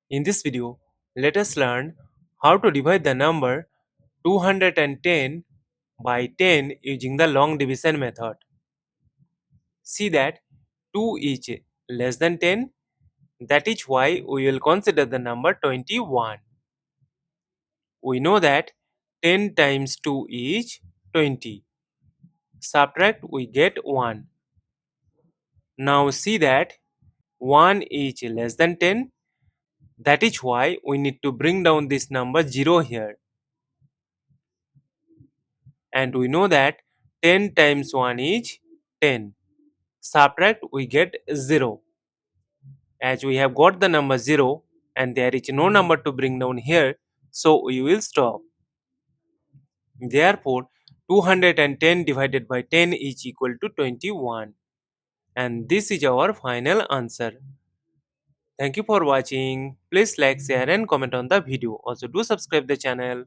In this video, let us learn how to divide the number 210 by 10 using the long division method. See that 2 is less than 10. That is why we will consider the number 21. We know that 10 times 2 is 20. Subtract, we get 1. Now see that 1 is less than 10. That is why we need to bring down this number 0 here. And we know that 10 times 1 is 10. Subtract, we get 0. As we have got the number 0 and there is no number to bring down here, so we will stop. Therefore, 210 divided by 10 is equal to 21. And this is our final answer. Thank you for watching. Please like, share and comment on the video. Also do subscribe the channel.